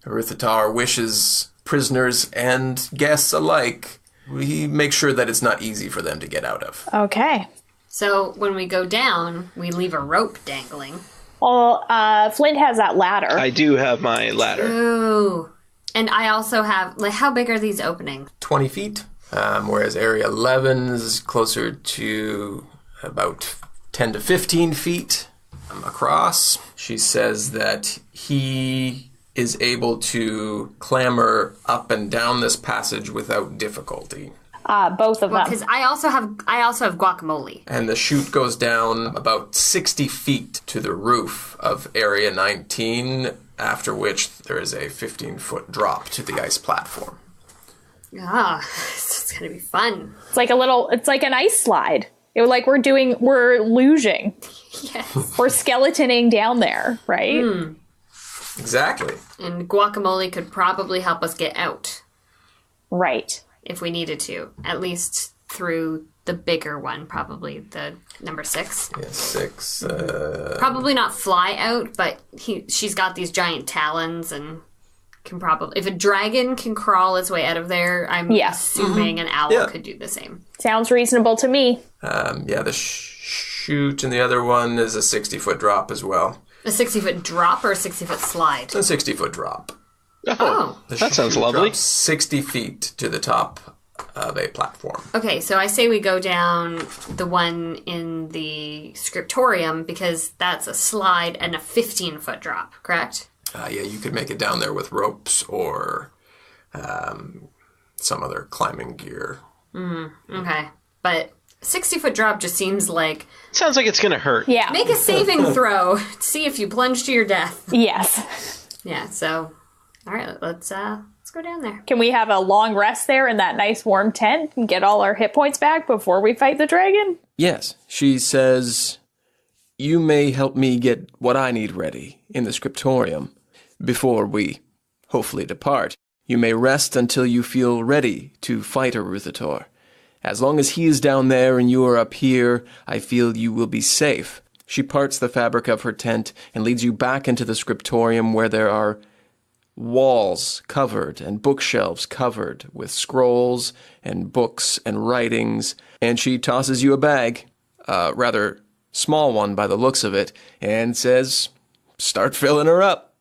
Aruthatar wishes prisoners and guests alike, we make sure that it's not easy for them to get out of. Okay. So when we go down, we leave a rope dangling. Well, Flint has that ladder. I do have my ladder. Ooh. And I also have, like, how big are these openings? 20 feet, whereas Area 11 is closer to about 10 to 15 feet across. She says that he is able to clamber up and down this passage without difficulty. Both of them. Because I also have guacamole. And the chute goes down about 60 feet to the roof of Area 19, after which there is a 15-foot drop to the ice platform. It's going to be fun. It's like an ice slide. We're luging. Yes. We're skeletoning down there, right? Exactly. And guacamole could probably help us get out. Right. If we needed to. At least through the bigger one, probably the number 6. Yeah, 6. Probably not fly out, but she's got these giant talons and can probably... If a dragon can crawl its way out of there, I'm assuming an owl could do the same. Sounds reasonable to me. The chute and the other one is a 60-foot drop as well. A 60-foot drop or a 60-foot slide? It's a 60-foot drop. Oh, that sounds lovely. 60 feet to the top of a platform. Okay, so I say we go down the one in the scriptorium because that's a slide and a 15-foot drop, correct? You could make it down there with ropes or some other climbing gear. Okay, but 60-foot drop just seems like... Sounds like it's going to hurt. Yeah. Make a saving throw. See if you plunge to your death. Yes. Yeah, so... All right, let's go down there. Can we have a long rest there in that nice warm tent and get all our hit points back before we fight the dragon? Yes. She says, you may help me get what I need ready in the scriptorium before we hopefully depart. You may rest until you feel ready to fight Aruthator. As long as he is down there and you are up here, I feel you will be safe. She parts the fabric of her tent and leads you back into the scriptorium where there are walls covered and bookshelves covered with scrolls and books and writings, and she tosses you a bag, a rather small one by the looks of it, and says, start filling her up.